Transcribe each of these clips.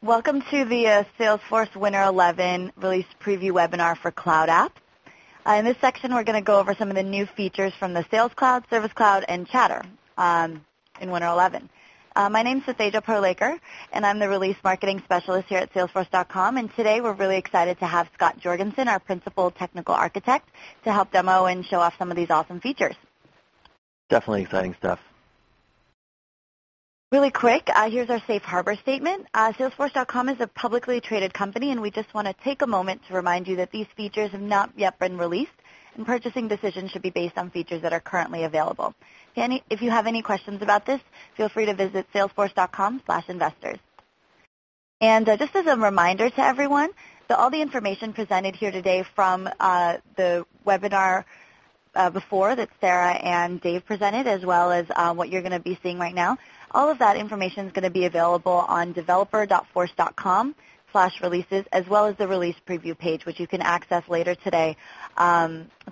Welcome to the Salesforce Winter 11 release preview webinar for Cloud Apps. In this section, we're going to go over some of the new features from the Sales Cloud, Service Cloud, and Chatter in Winter 11. My name is Satheja Parlekar, and I'm the Release Marketing Specialist here at Salesforce.com. And today, we're really excited to have Scott Jorgensen, our Principal Technical Architect, to help demo and show off some of these awesome features. Definitely exciting stuff. Really quick, here's our safe harbor statement. Salesforce.com is a publicly traded company, and we just want to take a moment to remind you that these features have not yet been released, and purchasing decisions should be based on features that are currently available. If you have any questions about this, feel free to visit salesforce.com/investors. And just as a reminder to everyone, all the information presented here today from the webinar before that Sarah and Dave presented, as well as what you're going to be seeing right now, all of that information is going to be available on developer.force.com/releases, as well as the release preview page, which you can access later today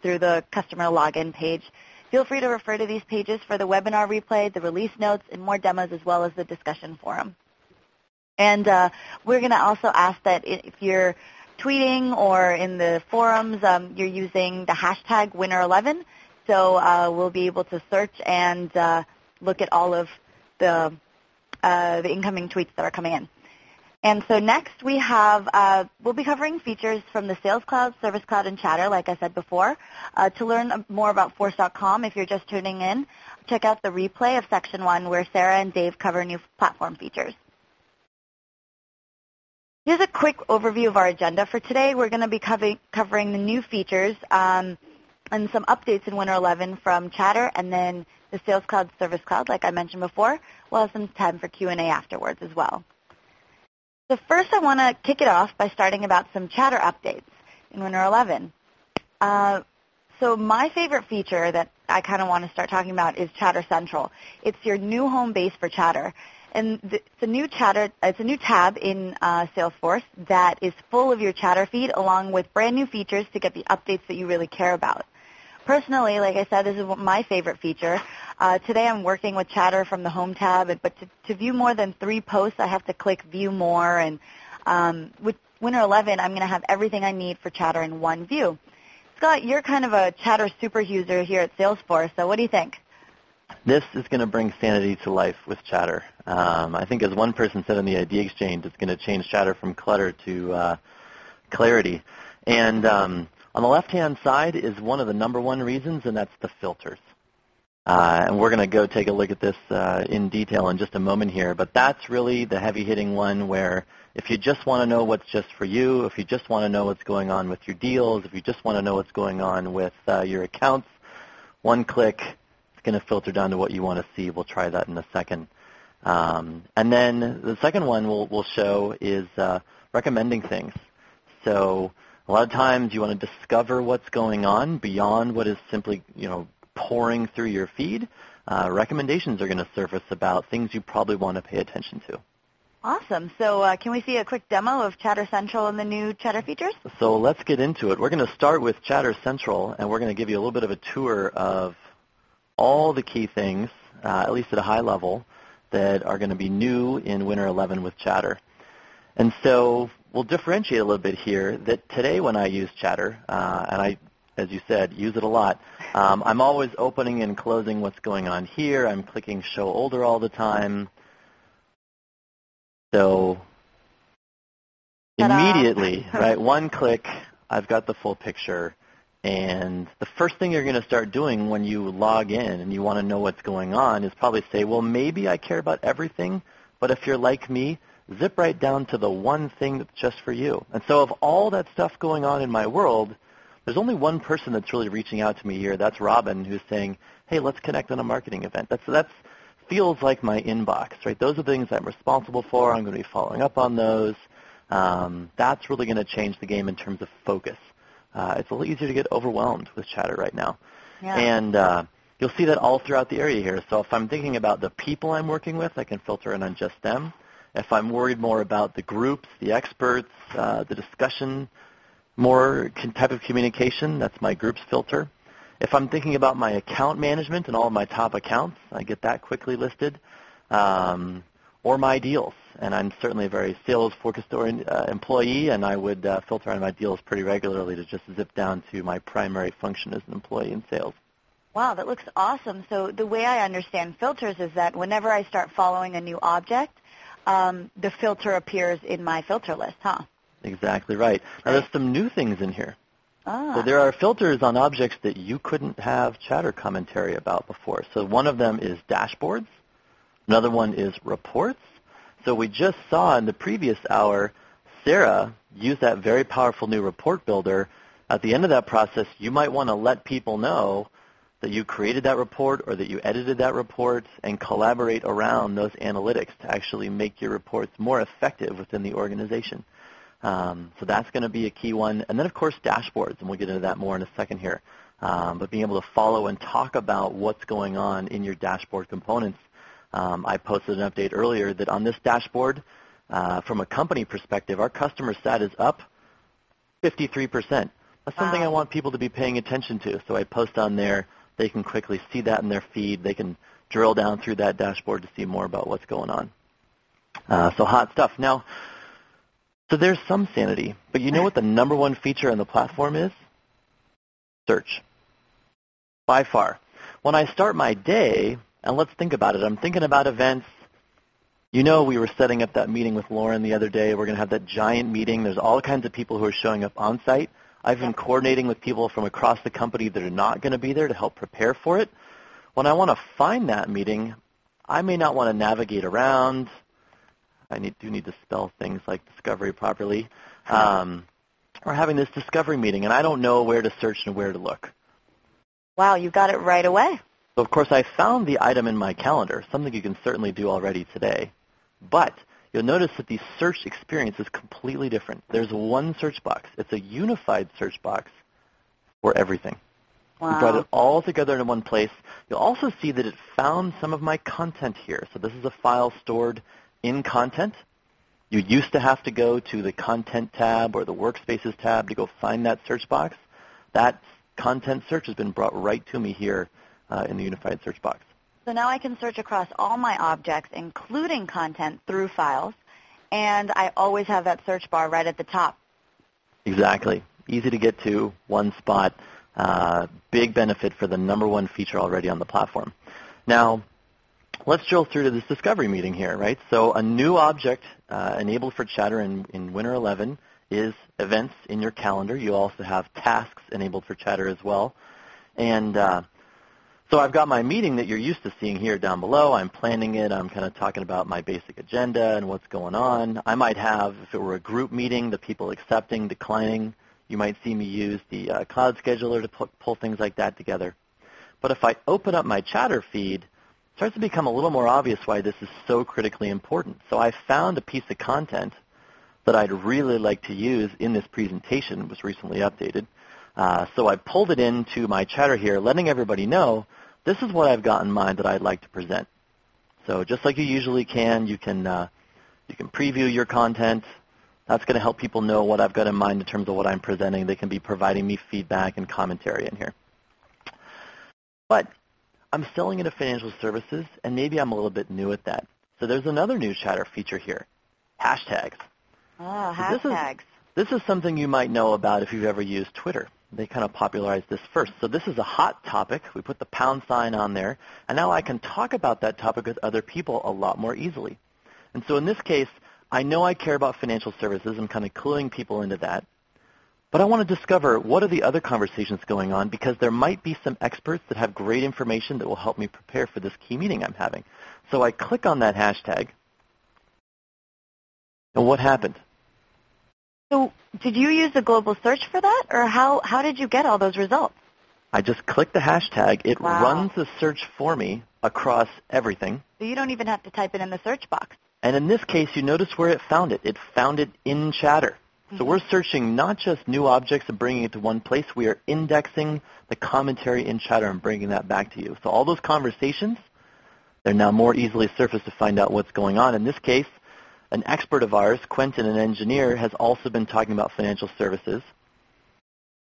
through the customer login page. Feel free to refer to these pages for the webinar replay, the release notes, and more demos, as well as the discussion forum. And we're going to also ask that if you're tweeting or in the forums, you're using the hashtag Winter11, so we'll be able to search and look at all of the incoming tweets that are coming in. And so next we have, we'll be covering features from the Sales Cloud, Service Cloud, and Chatter, like I said before. To learn more about Force.com, if you're just tuning in, check out the replay of Section 1 where Sarah and Dave cover new platform features. Here's a quick overview of our agenda for today. We're going to be covering the new features and some updates in Winter 11 from Chatter, and then the Sales Cloud, Service Cloud, like I mentioned before. We'll have some time for Q&A afterwards as well. So first I want to kick it off by starting about some Chatter updates in Winter 11. So my favorite feature that I kind of want to start talking about is Chatter Central. It's your new home base for Chatter. And it's a new tab in Salesforce that is full of your Chatter feed, along with brand new features to get the updates that you really care about. Personally, like I said, this is my favorite feature. Today I'm working with Chatter from the Home tab, but to view more than 3 posts, I have to click View More. And with Winter 11, I'm going to have everything I need for Chatter in one view. Scott, you're kind of a Chatter super user here at Salesforce, so what do you think? This is going to bring sanity to life with Chatter. I think as one person said in the Idea Exchange, it's going to change Chatter from clutter to clarity. And on the left-hand side is one of the #1 reasons, and that's the filters. And we're going to go take a look at this in detail in just a moment here. But that's really the heavy-hitting one where if you just want to know what's just for you, if you just want to know what's going on with your deals, if you just want to know what's going on with your accounts, one click, going to filter down to what you want to see. We'll try that in a second. And then the second one we'll show is recommending things. So a lot of times you want to discover what's going on beyond what is simply, pouring through your feed. Recommendations are going to surface about things you probably want to pay attention to. Awesome. So can we see a quick demo of Chatter Central and the new Chatter features? So let's get into it. We're going to start with Chatter Central, and we're going to give you a little bit of a tour of all the key things, at least at a high level, that are going to be new in Winter 11 with Chatter. And so we'll differentiate a little bit here that today when I use Chatter, and I, as you said, use it a lot, I'm always opening and closing what's going on here. I'm clicking Show Older all the time. So immediately, right, one click, I've got the full picture. And the first thing you're going to start doing when you log in and you want to know what's going on is probably say, well, maybe I care about everything, but if you're like me, zip right down to the one thing that's just for you. And so of all that stuff going on in my world, there's only one person that's really reaching out to me here. That's Robin, who's saying, hey, let's connect on a marketing event. That's feels like my inbox, right? Those are the things I'm responsible for. I'm going to be following up on those. That's really going to change the game in terms of focus. It's a little easier to get overwhelmed with Chatter right now. Yeah. And you'll see that all throughout the area here. So if I'm thinking about the people I'm working with, I can filter in on just them. If I'm worried more about the groups, the experts, the discussion, more type of communication, that's my groups filter. If I'm thinking about my account management and all of my top accounts, I get that quickly listed. or my deals. And I'm certainly a very sales-focused employee, and I would filter on my deals pretty regularly to just zip down to my primary function as an employee in sales. Wow, that looks awesome. So the way I understand filters is that whenever I start following a new object, the filter appears in my filter list, huh? Exactly right. Now, there's some new things in here. Ah. So there are filters on objects that you couldn't have chatter commentary about before. So one of them is dashboards. Another one is reports. So we just saw in the previous hour, Sarah use that very powerful new report builder. At the end of that process, you might want to let people know that you created that report or that you edited that report and collaborate around those analytics to actually make your reports more effective within the organization. So that's going to be a key one. And then, of course, dashboards, and we'll get into that more in a second here. But being able to follow and talk about what's going on in your dashboard components. I posted an update earlier that on this dashboard, from a company perspective, our customer stat is up 53%. That's something I want people to be paying attention to. So I post on there. They can quickly see that in their feed. They can drill down through that dashboard to see more about what's going on. So hot stuff. Now, so there's some sanity, but you know what the number one feature on the platform is? Search. By far. When I start my day, and let's think about it, I'm thinking about events. You know, we were setting up that meeting with Lauren the other day. We're going to have that giant meeting. There's all kinds of people who are showing up on site. I've been coordinating with people from across the company that are not going to be there to help prepare for it. When I want to find that meeting, I may not want to navigate around. I do need to spell things like discovery properly. We're having this discovery meeting, and I don't know where to search and where to look. Wow, you got it right away. So, of course, I found the item in my calendar, something you can certainly do already today. But you'll notice that the search experience is completely different. There's one search box. It's a unified search box for everything. Wow. We brought it all together in one place. You'll also see that it found some of my content here. So this is a file stored in content. You used to have to go to the Content tab or the Workspaces tab to go find that search box. That content search has been brought right to me here in the unified search box. So now I can search across all my objects, including content, through files, and I always have that search bar right at the top. Exactly. Easy to get to, one spot. Big benefit for the number one feature already on the platform. Now, let's drill through to this discovery meeting here, right? So a new object enabled for Chatter in Winter 11 is events in your calendar. You also have tasks enabled for Chatter as well. And so I've got my meeting that you're used to seeing here down below. I'm planning it. I'm kind of talking about my basic agenda and what's going on. I might have, if it were a group meeting, the people accepting, declining. You might see me use the Cloud Scheduler to pull things like that together. But if I open up my Chatter feed, it starts to become a little more obvious why this is so critically important. So I found a piece of content that I'd really like to use in this presentation. It was recently updated. So I pulled it into my Chatter here, letting everybody know this is what I've got in mind that I'd like to present. So just like you usually can, you can preview your content. That's going to help people know what I've got in mind in terms of what I'm presenting. They can be providing me feedback and commentary in here. But I'm selling into financial services, and maybe I'm a little bit new at that. So there's another new Chatter feature here, hashtags. Oh, hashtags. This is something you might know about if you've ever used Twitter. They kind of popularized this first. So this is a hot topic. We put the pound sign on there, and now I can talk about that topic with other people a lot more easily. And so in this case, I know I care about financial services. I'm kind of cluing people into that. But I want to discover what are the other conversations going on, because there might be some experts that have great information that will help me prepare for this key meeting I'm having. So I click on that hashtag, and what happened? So did you use a global search for that, or how did you get all those results? I just click the hashtag. It Wow. runs the search for me across everything. So you don't even have to type it in the search box. And in this case, you notice where it found it. It found it in Chatter. So we're searching not just new objects and bringing it to one place. We are indexing the commentary in Chatter and bringing that back to you. So all those conversations, they're now more easily surfaced to find out what's going on. In this case, an expert of ours, Quentin, an engineer, has also been talking about financial services.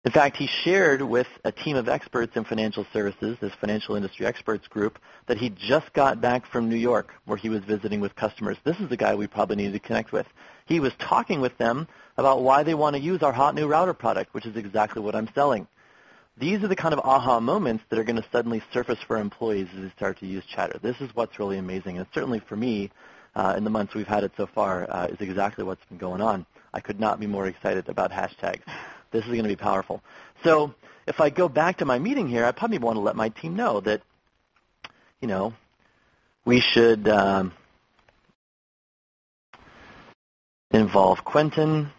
In fact, he shared with a team of experts in financial services, this financial industry experts group, that he just got back from New York where he was visiting with customers. This is the guy we probably need to connect with. He was talking with them about why they want to use our hot new router product, which is exactly what I'm selling. These are the kind of aha moments that are going to suddenly surface for employees as they start to use Chatter. This is what's really amazing, and certainly for me, in the months we've had it so far, is exactly what's been going on. I could not be more excited about hashtags. This is going to be powerful. So if I go back to my meeting here, I probably want to let my team know that, we should involve Quentin.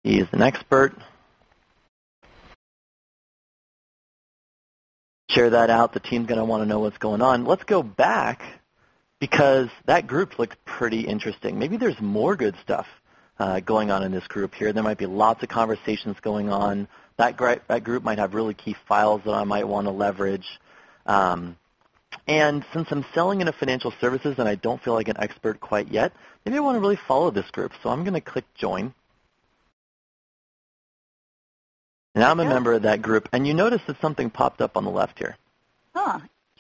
He is an expert. Share that out. The team's going to want to know what's going on. Let's go back because that group looks pretty interesting. Maybe there's more good stuff going on in this group here. There might be lots of conversations going on. That group might have really key files that I might want to leverage. And since I'm selling into financial services and I don't feel like an expert quite yet, maybe I want to really follow this group. So I'm going to click Join. Now I'm a member of that group, and you notice that something popped up on the left here.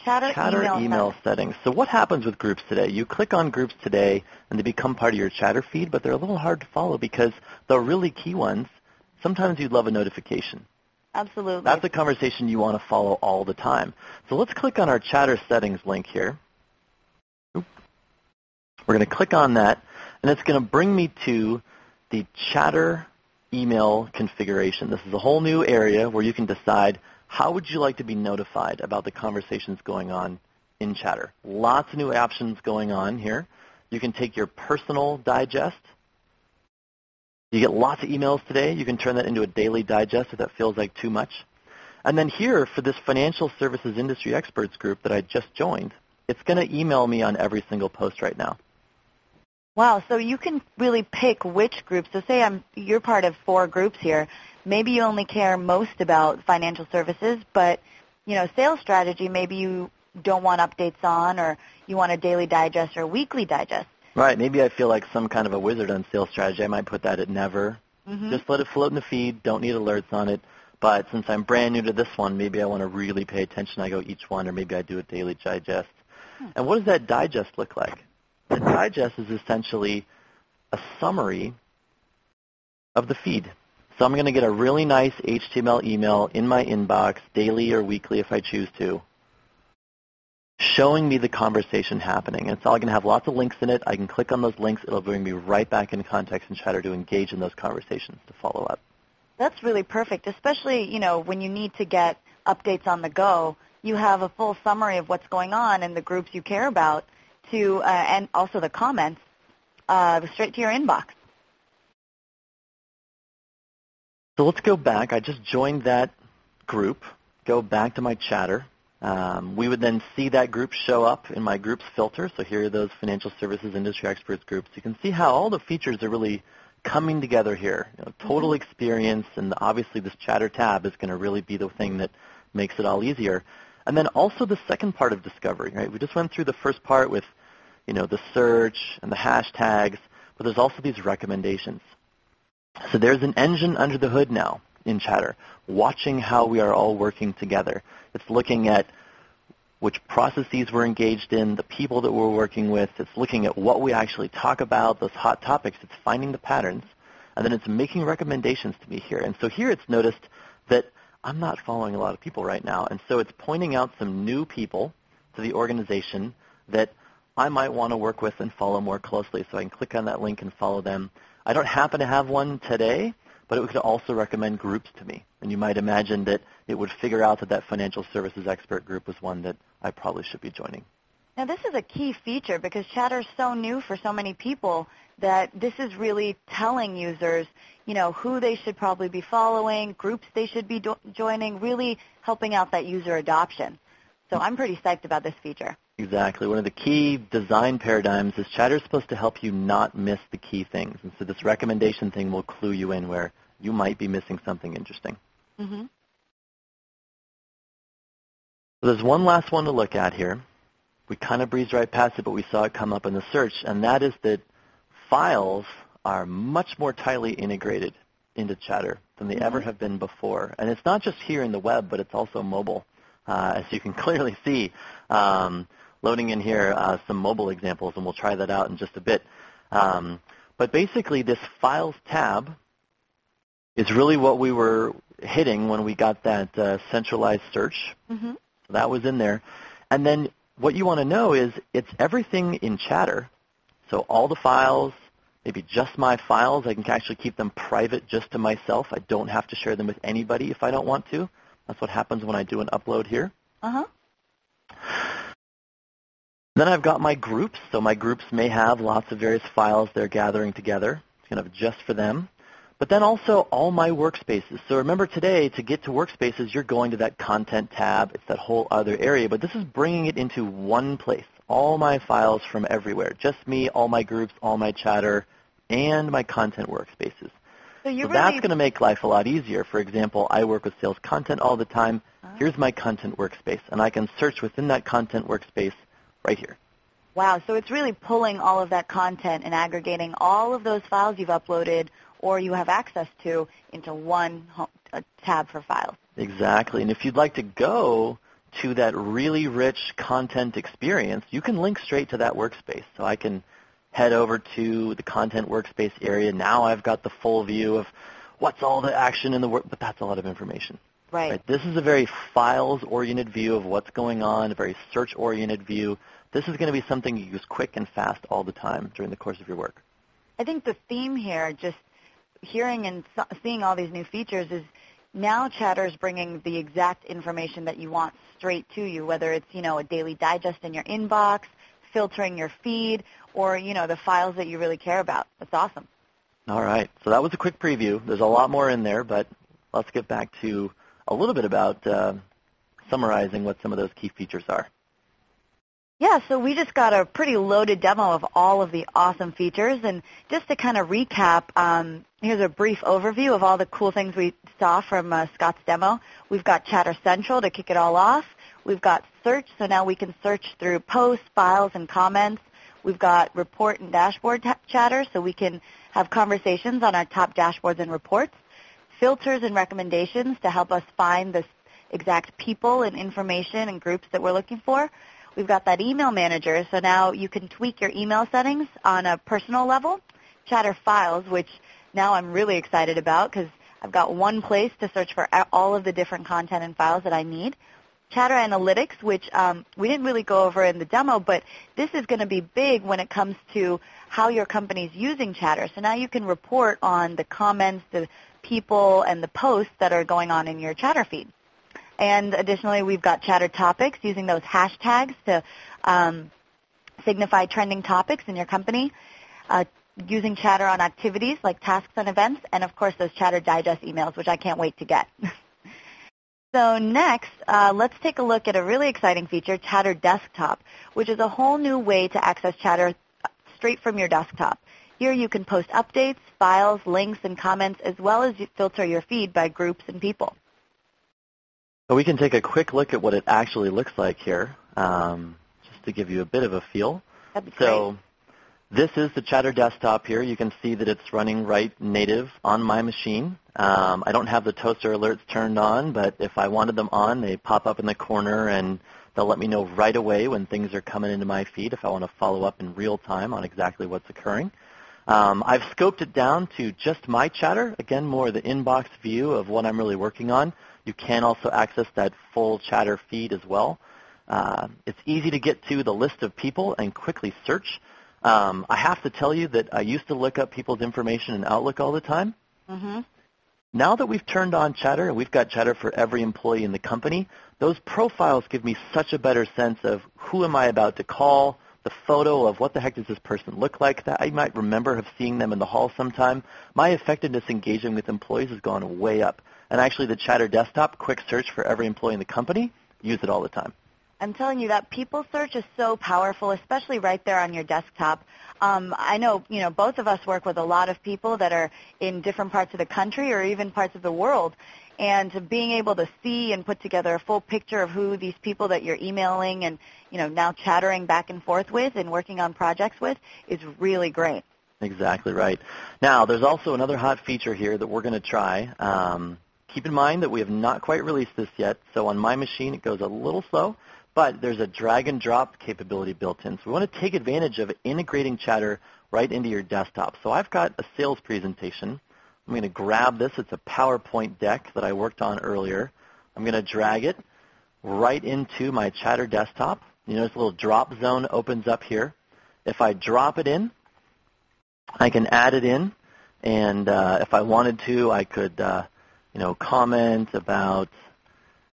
Chatter email settings. So what happens with groups today? You click on groups today, and they become part of your Chatter feed, but they're a little hard to follow because the really key ones, sometimes you'd love a notification. Absolutely. That's a conversation you want to follow all the time. So let's click on our Chatter settings link here. We're going to click on that, and it's going to bring me to the Chatter email configuration. This is a whole new area where you can decide how would you like to be notified about the conversations going on in Chatter. Lots of new options going on here. You can take your personal digest. You get lots of emails today. You can turn that into a daily digest if that feels like too much. And then here for this financial services industry experts group that I just joined, it's going to email me on every single post right now. Wow, so you can really pick which groups. So say you're part of 4 groups here. Maybe you only care most about financial services, but sales strategy, maybe you don't want updates on, or you want a daily digest or a weekly digest. Right, maybe I feel like some kind of a wizard on sales strategy. I might put that at never. Mm-hmm. Just let it float in the feed, don't need alerts on it. But since I'm brand new to this one, maybe I want to really pay attention. I go each one, or maybe I do a daily digest. And what does that digest look like? The digest is essentially a summary of the feed. So I'm going to get a really nice HTML email in my inbox, daily or weekly if I choose to, showing me the conversation happening. And it's all going to have lots of links in it. I can click on those links. It'll bring me right back in context in Chatter to engage in those conversations, to follow up. That's really perfect, especially, when you need to get updates on the go. You have a full summary of what's going on in the groups you care about, and also the comments straight to your inbox. So let's go back. I just joined that group. Go back to my Chatter. We would then see that group show up in my groups filter. So here are those financial services industry experts groups. You can see how all the features are really coming together here. Total experience, and obviously this Chatter tab is going to really be the thing that makes it all easier. And then also the second part of discovery, right? We just went through the first part with, the search and the hashtags, but there's also these recommendations. So there's an engine under the hood now in Chatter, watching how we are all working together. It's looking at which processes we're engaged in, the people that we're working with. It's looking at what we actually talk about, those hot topics. It's finding the patterns, and then it's making recommendations to me here. And so here it's noticed that I'm not following a lot of people right now, and so it's pointing out some new people to the organization that I might want to work with and follow more closely. So I can click on that link and follow them. I don't happen to have one today, but it could also recommend groups to me. And you might imagine that it would figure out that financial services expert group was one that I probably should be joining. Now, this is a key feature because Chatter is so new for so many people that this is really telling users, who they should probably be following, groups they should be joining, really helping out that user adoption. So I'm pretty psyched about this feature. Exactly. One of the key design paradigms is Chatter is supposed to help you not miss the key things. And so this recommendation thing will clue you in where you might be missing something interesting. Mm-hmm. So there's one last one to look at here. We kind of breezed right past it, but we saw it come up in the search, and that is that files are much more tightly integrated into Chatter than they ever have been before. And it's not just here in the web, but it's also mobile, as you can clearly see. Loading in here some mobile examples, and we'll try that out in just a bit. But basically, this Files tab is really what we were hitting when we got that centralized search. So that was in there. And then what you want to know is it's everything in Chatter. So all the files, maybe just my files. I can actually keep them private just to myself. I don't have to share them with anybody if I don't want to. That's what happens when I do an upload here. Then I've got my groups. So my groups may have lots of various files they're gathering together. It's kind of just for them. But then also all my workspaces. So remember today, to get to workspaces, you're going to that content tab. It's that whole other area. But this is bringing it into one place. All my files from everywhere. Just me, all my groups, all my Chatter, and my content workspaces. So that's going to make life a lot easier. For example, I work with sales content all the time. Here's my content workspace. And I can search within that content workspace right here. Wow, so it's really pulling all of that content and aggregating all of those files you've uploaded or you have access to into one tab for files. Exactly. And if you'd like to go to that really rich content experience, you can link straight to that workspace. So I can head over to the content workspace area. Now I've got the full view of what's all the action in the work, but that's a lot of information. Right. This is a very files-oriented view of what's going on, a very search-oriented view. This is going to be something you use quick and fast all the time during the course of your work. I think the theme here, just hearing and seeing all these new features, is now Chatter is bringing the exact information that you want straight to you, whether it's, a daily digest in your inbox, filtering your feed, or, the files that you really care about. That's awesome. All right. So that was a quick preview. There's a lot more in there, but let's get back to a little bit about summarizing what some of those key features are. Yeah, so we just got a pretty loaded demo of all of the awesome features. And just to kind of recap, here's a brief overview of all the cool things we saw from Scott's demo. We've got Chatter Central to kick it all off. We've got search, so now we can search through posts, files, and comments. We've got report and dashboard chatter, so we can have conversations on our top dashboards and reports. Filters and recommendations to help us find the exact people and information and groups that we're looking for. We've got that email manager, so now you can tweak your email settings on a personal level. Chatter Files, which now I'm really excited about because I've got one place to search for all of the different content and files that I need. Chatter Analytics, which we didn't really go over in the demo, but this is going to be big when it comes to how your company's using Chatter. So now you can report on the comments, the people, and the posts that are going on in your Chatter feed. And additionally, we've got Chatter Topics, using those hashtags to signify trending topics in your company, using Chatter on activities like tasks and events, and of course those Chatter Digest emails, which I can't wait to get. So next, let's take a look at a really exciting feature, Chatter Desktop, which is a whole new way to access Chatter straight from your desktop. Here you can post updates, files, links, and comments, as well as filter your feed by groups and people. So we can take a quick look at what it actually looks like here, just to give you a bit of a feel. That'd be great. So this is the Chatter Desktop here. You can see that it's running right native on my machine. I don't have the toaster alerts turned on, but if I wanted them on, they pop up in the corner, and they'll let me know right away when things are coming into my feed if I want to follow up in real time on exactly what's occurring. I've scoped it down to just my Chatter, again, more the inbox view of what I'm really working on. You can also access that full Chatter feed as well. It's easy to get to the list of people and quickly search. I have to tell you that I used to look up people's information in Outlook all the time. Mm-hmm. Now that we've turned on Chatter, and we've got Chatter for every employee in the company, those profiles give me such a better sense of who am I about to call, the photo of what the heck does this person look like that I might remember of seeing them in the hall sometime. My effectiveness engaging with employees has gone way up. And actually the Chatter Desktop, quick search for every employee in the company, use it all the time. I'm telling you, that people search is so powerful, especially right there on your desktop. I know, both of us work with a lot of people that are in different parts of the country or even parts of the world. And being able to see and put together a full picture of who these people that you're emailing and, now chattering back and forth with and working on projects with is really great. Exactly right. Now, there's also another hot feature here that we're going to try. Keep in mind that we have not quite released this yet, so on my machine it goes a little slow, but there's a drag and drop capability built in. So we want to take advantage of integrating Chatter right into your desktop. So I've got a sales presentation. I'm going to grab this. It's a PowerPoint deck that I worked on earlier. I'm going to drag it right into my Chatter desktop. You notice a little drop zone opens up here. If I drop it in, I can add it in, and if I wanted to, I could, comment about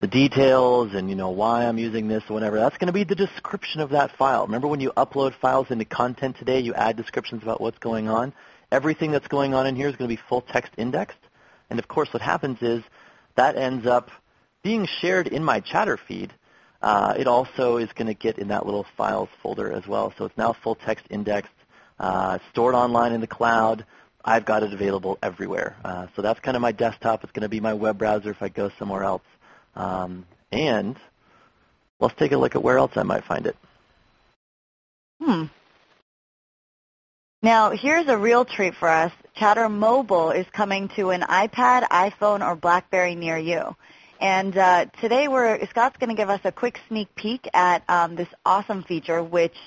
the details and, why I'm using this or whatever. That's going to be the description of that file. Remember when you upload files into Content Today, you add descriptions about what's going on? Everything that's going on in here is going to be full text indexed. And, of course, what happens is that ends up being shared in my Chatter feed. It also is going to get in that little files folder as well. So it's now full text indexed, stored online in the cloud. I've got it available everywhere. So that's kind of my desktop. It's going to be my web browser if I go somewhere else. And let's take a look at where else I might find it. Now, here's a real treat for us. Chatter Mobile is coming to an iPad, iPhone, or BlackBerry near you. And today Scott's going to give us a quick sneak peek at this awesome feature, which,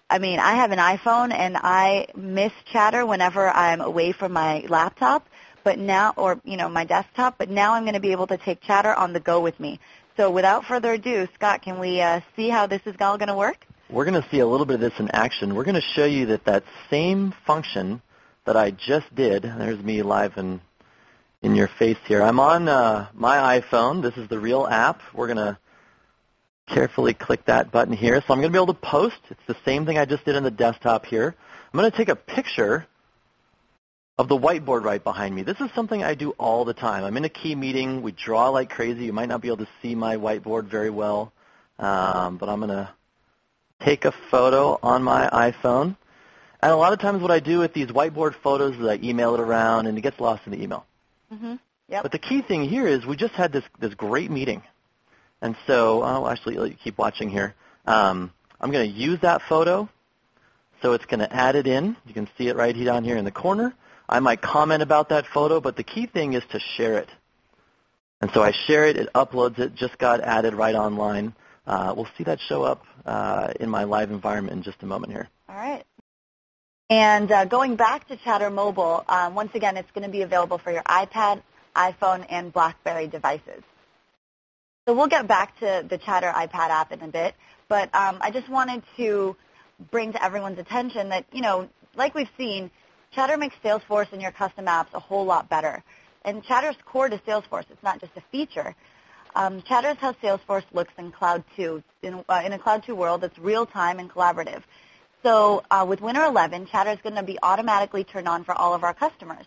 I have an iPhone, and I miss Chatter whenever I'm away from my laptop, but now, or, my desktop, but now I'm going to be able to take Chatter on the go with me. So without further ado, Scott, can we see how this is all going to work? We're going to see a little bit of this in action. We're going to show you that same function that I just did, there's me live in your face here. I'm on my iPhone. This is the real app. We're going to carefully click that button here. So I'm going to be able to post. It's the same thing I just did on the desktop here. I'm going to take a picture of the whiteboard right behind me. This is something I do all the time. I'm in a key meeting. We draw like crazy. You might not be able to see my whiteboard very well, but I'm going to take a photo on my iPhone. And a lot of times what I do with these whiteboard photos is I email it around, and it gets lost in the email. Yep. But the key thing here is we just had this great meeting. And so I'll actually let you keep watching here. I'm going to use that photo. So it's going to add it in. You can see it right down here in the corner. I might comment about that photo, but the key thing is to share it. And so I share it. It uploads it. Just got added right online. We'll see that show up in my live environment in just a moment here. All right. And going back to Chatter Mobile, once again, it's going to be available for your iPad, iPhone, and BlackBerry devices. So we'll get back to the Chatter iPad app in a bit, but I just wanted to bring to everyone's attention that, like we've seen, Chatter makes Salesforce and your custom apps a whole lot better. And Chatter's core to Salesforce. It's not just a feature. Chatter is how Salesforce looks in Cloud 2, in a Cloud 2 world that's real-time and collaborative. So with Winter 11, Chatter is going to be automatically turned on for all of our customers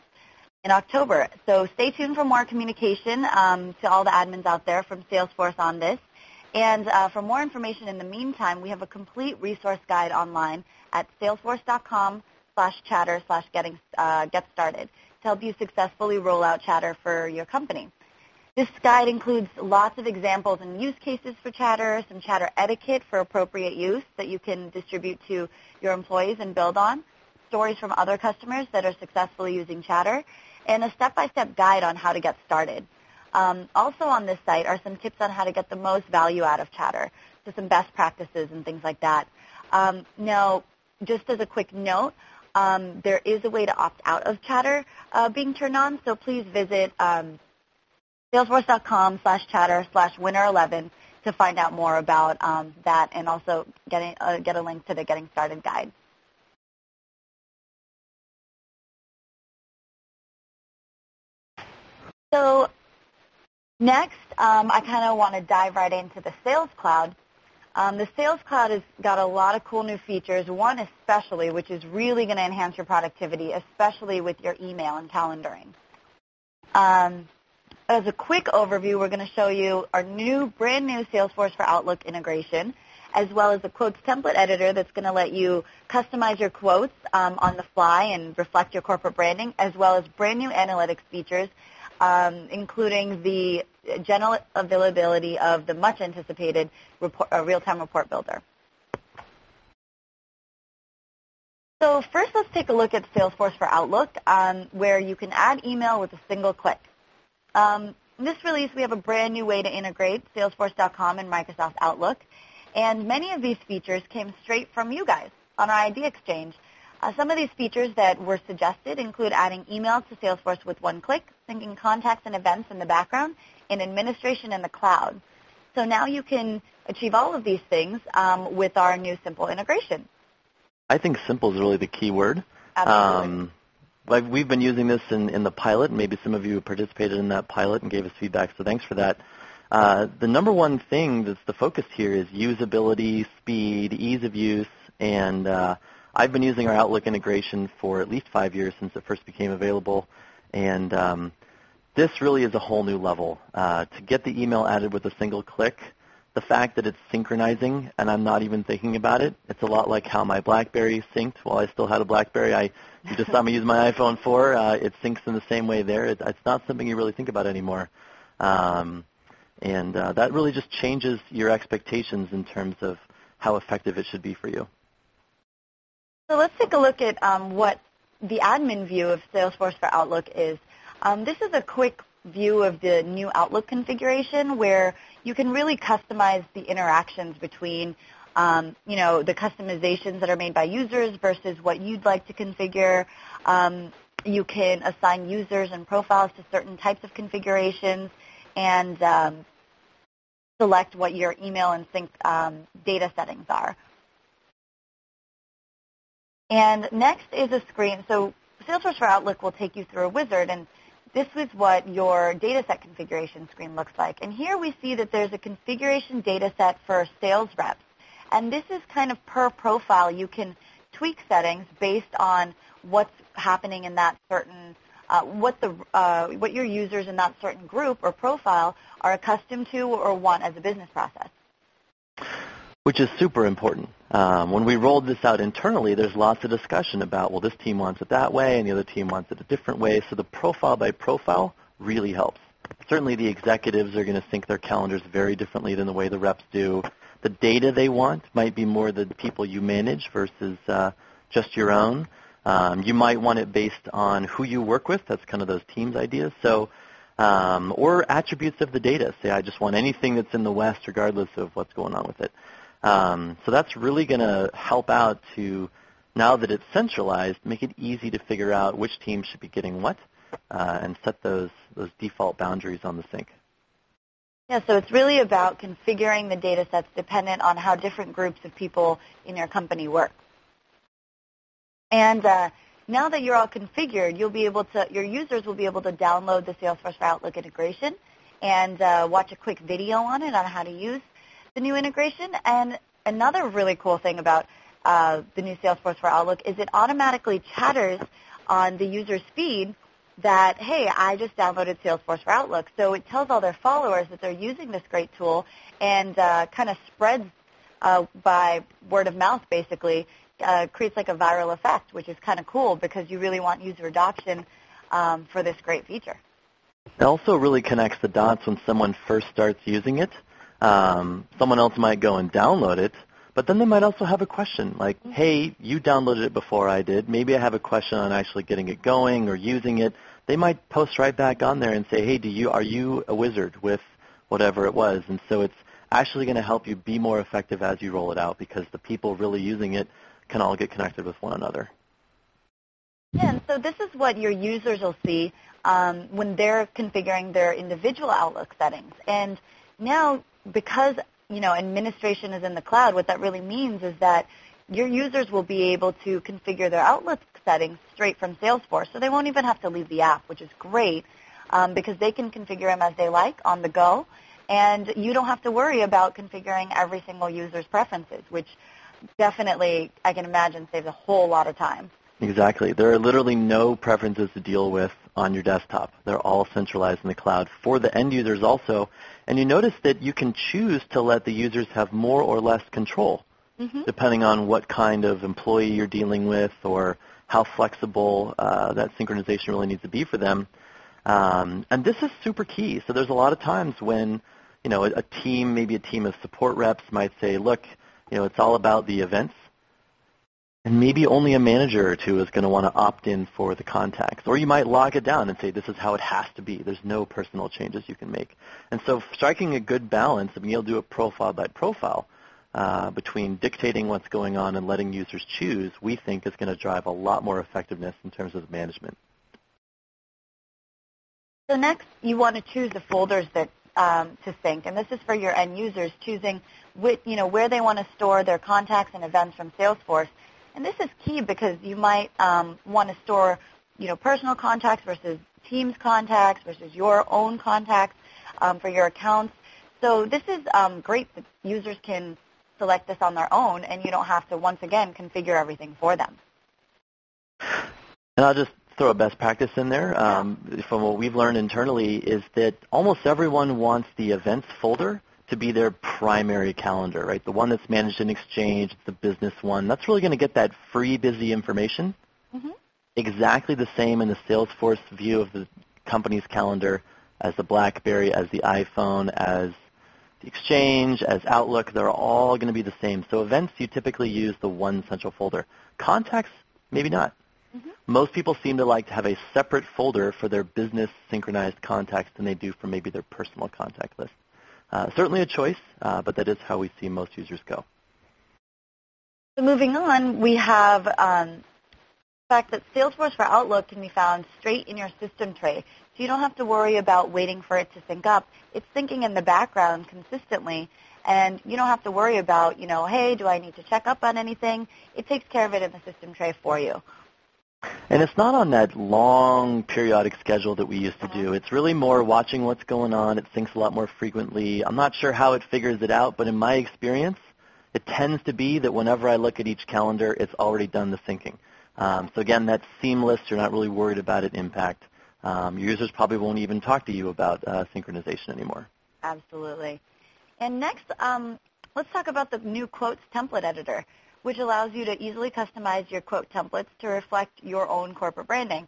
in October. So stay tuned for more communication to all the admins out there from Salesforce on this. And for more information in the meantime, we have a complete resource guide online at salesforce.com/chatter/get started to help you successfully roll out Chatter for your company. This guide includes lots of examples and use cases for Chatter, some Chatter etiquette for appropriate use that you can distribute to your employees and build on, stories from other customers that are successfully using Chatter, and a step-by-step guide on how to get started. Also on this site are some tips on how to get the most value out of Chatter, so some best practices and things like that. Now, just as a quick note, there is a way to opt out of Chatter being turned on, so please visit salesforce.com/chatter/winter11 to find out more about that, and also get a link to the Getting Started guide. So next, I kind of want to dive right into the Sales Cloud. The Sales Cloud has got a lot of cool new features, one especially, which is really going to enhance your productivity, especially with your email and calendaring. As a quick overview, we're going to show you our brand new Salesforce for Outlook integration, as well as a quotes template editor that's going to let you customize your quotes on the fly and reflect your corporate branding, as well as brand new analytics features, including the general availability of the much anticipated real-time report builder. So first, let's take a look at Salesforce for Outlook, where you can add email with a single click. In this release, we have a brand new way to integrate Salesforce.com and Microsoft Outlook, and many of these features came straight from you guys on our Idea Exchange. Some of these features that were suggested include adding email to Salesforce with one click, syncing contacts and events in the background, and administration in the cloud. So now you can achieve all of these things with our new simple integration. I think simple is really the key word. Absolutely. We've been using this in the pilot, and maybe some of you participated in that pilot and gave us feedback, so thanks for that. The number one thing that's the focus here is usability, speed, ease of use, and I've been using our Outlook integration for at least 5 years since it first became available, and this really is a whole new level. To get the email added with a single click, the fact that it's synchronizing and I'm not even thinking about it, it's a lot like how my BlackBerry synced while I still had a BlackBerry. You just saw me use my iPhone 4. It syncs in the same way there. It's not something you really think about anymore. And that really just changes your expectations in terms of how effective it should be for you. So let's take a look at what the admin view of Salesforce for Outlook is. This is a quick view of the new Outlook configuration where you can really customize the interactions between the customizations that are made by users versus what you'd like to configure. You can assign users and profiles to certain types of configurations and select what your email and sync data settings are. And next is a screen. So Salesforce for Outlook will take you through a wizard, and this is what your data set configuration screen looks like. And here we see that there's a configuration data set for sales reps. And this is kind of per profile. You can tweak settings based on what's happening in that certain, what your users in that certain group or profile are accustomed to or want as a business process. Which is super important. When we rolled this out internally, there's lots of discussion about, well, this team wants it that way and the other team wants it a different way. So the profile by profile really helps. Certainly the executives are going to sync their calendars very differently than the way the reps do. The data they want might be more the people you manage versus just your own. You might want it based on who you work with. That's kind of those teams ideas. So, or attributes of the data. Say, I just want anything that's in the West regardless of what's going on with it. So that's really going to help out to, now that it's centralized, make it easy to figure out which team should be getting what and set those default boundaries on the sync. Yeah, so it's really about configuring the data sets dependent on how different groups of people in your company work. And now that you're all configured, your users will be able to download the Salesforce for Outlook integration and watch a quick video on it on how to use the new integration. And another really cool thing about the new Salesforce for Outlook is it automatically chatters on the user's feed that, hey, I just downloaded Salesforce for Outlook. So it tells all their followers that they're using this great tool and kind of spreads by word of mouth, basically, creates like a viral effect, which is kind of cool because you really want user adoption for this great feature. It also really connects the dots when someone first starts using it. Someone else might go and download it, but then they might also have a question like, hey, you downloaded it before I did. Maybe I have a question on actually getting it going or using it. They might post right back on there and say, hey, are you a wizard with whatever it was? And so it's actually going to help you be more effective as you roll it out because the people really using it can all get connected with one another. Yeah, and so this is what your users will see when they're configuring their individual Outlook settings. And now, because administration is in the cloud, what that really means is that your users will be able to configure their Outlook settings straight from Salesforce. So they won't even have to leave the app, which is great because they can configure them as they like on the go. And you don't have to worry about configuring every single user's preferences, which definitely, I can imagine, saves a whole lot of time. Exactly. There are literally no preferences to deal with on your desktop. They're all centralized in the cloud for the end users also. And you notice that you can choose to let the users have more or less control, depending on what kind of employee you're dealing with or how flexible that synchronization really needs to be for them. And this is super key. So there's a lot of times when, a team, maybe a team of support reps might say, look, it's all about the events. And maybe only a manager or two is going to want to opt in for the contacts. Or you might log it down and say, this is how it has to be. There's no personal changes you can make. And so striking a good balance of being able to do a profile by profile between dictating what's going on and letting users choose, we think is going to drive a lot more effectiveness in terms of management. So next, you want to choose the folders that to sync, and this is for your end users, choosing where they want to store their contacts and events from Salesforce. And this is key because you might want to store, personal contacts versus Teams contacts versus your own contacts for your accounts. So this is great that users can select this on their own, and you don't have to, once again, configure everything for them. And I'll just throw a best practice in there. From what we've learned internally is that almost everyone wants the events folder to be their primary calendar, right? The one that's managed in Exchange, the business one. That's really going to get that free, busy information. Mm-hmm. Exactly the same in the Salesforce view of the company's calendar as the BlackBerry, as the iPhone, as the Exchange, as Outlook. They're all going to be the same. So events, you typically use the one central folder. Contacts, maybe not. Mm-hmm. Most people seem to like to have a separate folder for their business synchronized contacts than they do for maybe their personal contact list. Certainly a choice, but that is how we see most users go. So moving on, we have the fact that Salesforce for Outlook can be found straight in your system tray. So you don't have to worry about waiting for it to sync up. It's syncing in the background consistently, and you don't have to worry about, hey, do I need to check up on anything? It takes care of it in the system tray for you. And it's not on that long periodic schedule that we used to do. It's really more watching what's going on. It syncs a lot more frequently. I'm not sure how it figures it out, but in my experience, it tends to be that whenever I look at each calendar, it's already done the syncing. So again, that's seamless. You're not really worried about its impact. Your users probably won't even talk to you about synchronization anymore. Absolutely. And next, let's talk about the new Quotes template editor, which allows you to easily customize your quote templates to reflect your own corporate branding.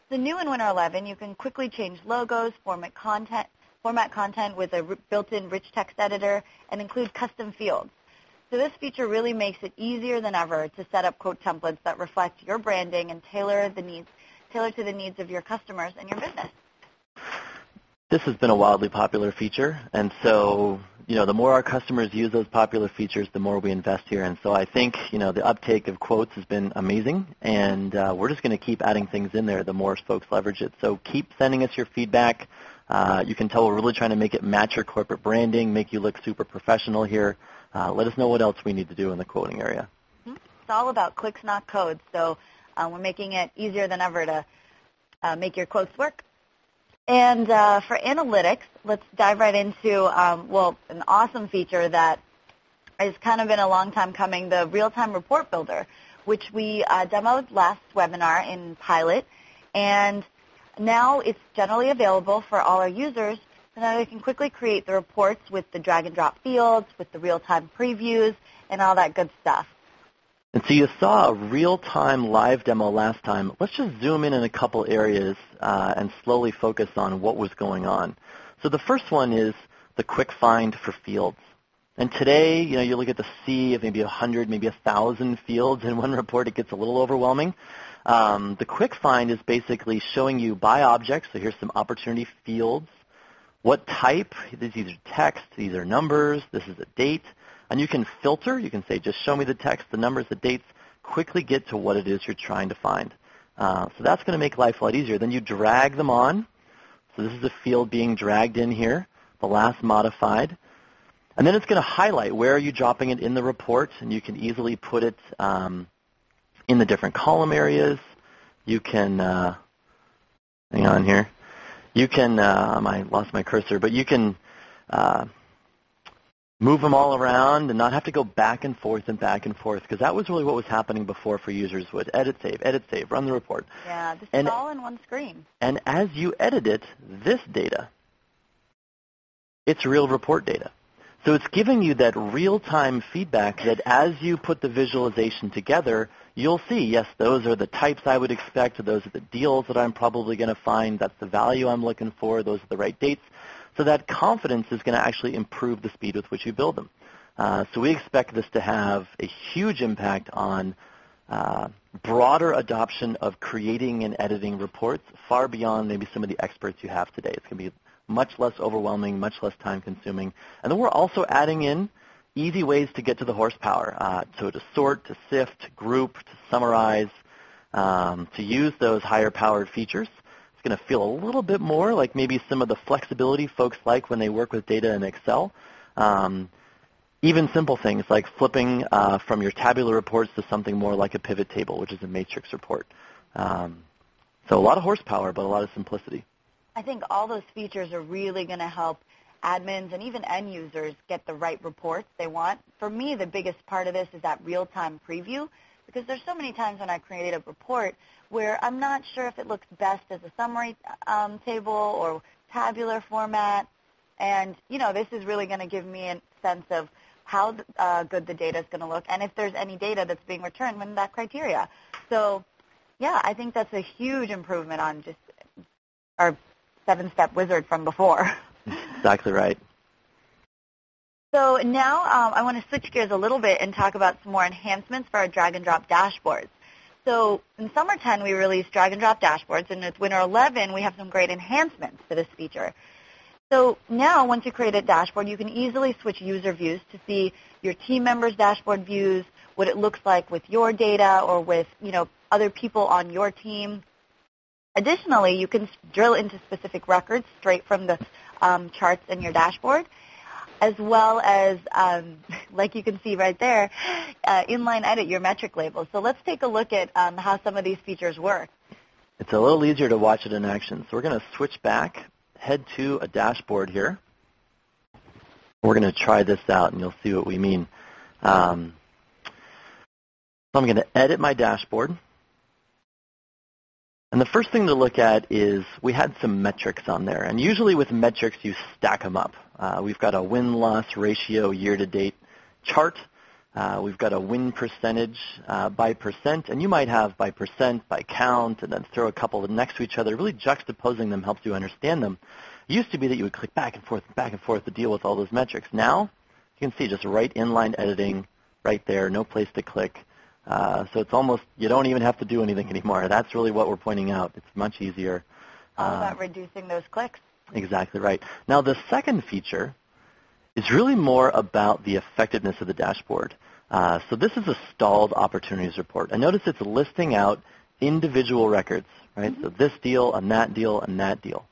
So new in Winter 11, you can quickly change logos, format content with a built-in rich text editor, and include custom fields. So this feature really makes it easier than ever to set up quote templates that reflect your branding and tailor to the needs of your customers and your business. This has been a wildly popular feature, and so the more our customers use those popular features, the more we invest here. And so I think the uptake of Quotes has been amazing, and we're just going to keep adding things in there the more folks leverage it. So keep sending us your feedback. You can tell we're really trying to make it match your corporate branding, make you look super professional here. Let us know what else we need to do in the quoting area. It's all about clicks, not codes. So we're making it easier than ever to make your quotes work. And for analytics, let's dive right into, an awesome feature that has kind of been a long time coming, the Real-Time Report Builder, which we demoed last webinar in pilot. And now it's generally available for all our users, so now they can quickly create the reports with the drag-and-drop fields, with the real-time previews, and all that good stuff. And so you saw a real-time live demo last time. Let's just zoom in a couple areas and slowly focus on what was going on. So the first one is the quick find for fields. And today, you look at the sea of maybe 100, maybe 1,000 fields in one report. It gets a little overwhelming. The quick find is basically showing you by object. So here's some opportunity fields. What type? These are text. These are numbers. This is a date. And you can filter. You can say, just show me the text, the numbers, the dates. Quickly get to what it is you're trying to find. So that's going to make life a lot easier. Then you drag them on. So this is a field being dragged in here, the last modified. And then it's going to highlight where are you dropping it in the report, and you can easily put it in the different column areas. You can, hang on here. You can, I lost my cursor, but you can move them all around and not have to go back and forth, because that was really what was happening before for users would edit, save, run the report. Yeah, this is all in one screen. And as you edit it, this data, it's real report data. So it's giving you that real-time feedback that as you put the visualization together, you'll see, yes, those are the types I would expect, those are the deals that I'm probably going to find, that's the value I'm looking for, those are the right dates. So that confidence is going to actually improve the speed with which you build them. So we expect this to have a huge impact on broader adoption of creating and editing reports far beyond maybe some of the experts you have today. It's going to be much less overwhelming, much less time-consuming. And then we're also adding in easy ways to get to the horsepower, so to sort, to sift, to group, to summarize, to use those higher-powered features. It's going to feel a little bit more like maybe some of the flexibility folks like when they work with data in Excel. Even simple things like flipping from your tabular reports to something more like a pivot table, which is a matrix report. So a lot of horsepower, but a lot of simplicity. I think all those features are really going to help admins and even end users get the right reports they want. For me, the biggest part of this is that real-time preview, because there's so many times when I create a report where I'm not sure if it looks best as a summary table or tabular format. And, this is really going to give me a sense of how good the data is going to look and if there's any data that's being returned within that criteria. So, yeah, I think that's a huge improvement on just our 7-step wizard from before. Exactly right. So now I want to switch gears a little bit and talk about some more enhancements for our drag-and-drop dashboards. So in Summer 10, we released drag-and-drop dashboards, and with Winter 11, we have some great enhancements to this feature. So now, once you create a dashboard, you can easily switch user views to see your team members' dashboard views, what it looks like with your data or with, other people on your team. Additionally, you can drill into specific records straight from the charts in your dashboard, as well as, like you can see right there, inline edit your metric labels. So let's take a look at how some of these features work. It's a little easier to watch it in action. So we're going to switch back, head to a dashboard here. We're going to try this out, and you'll see what we mean. So I'm going to edit my dashboard. And the first thing to look at is we had some metrics on there. And usually with metrics, you stack them up. We've got a win-loss ratio year-to-date chart. We've got a win percentage by percent. And you might have by percent, by count, and then throw a couple of next to each other. Really juxtaposing them helps you understand them. It used to be that you would click back and forth to deal with all those metrics. Now, you can see just right inline editing right there, no place to click. So it's almost, you don't even have to do anything anymore. That's really what we're pointing out. It's much easier. All about reducing those clicks. Exactly right. Now, the second feature is really more about the effectiveness of the dashboard. So this is a stalled opportunities report. And notice it's listing out individual records, right? Mm-hmm. So this deal, and that deal, and that deal.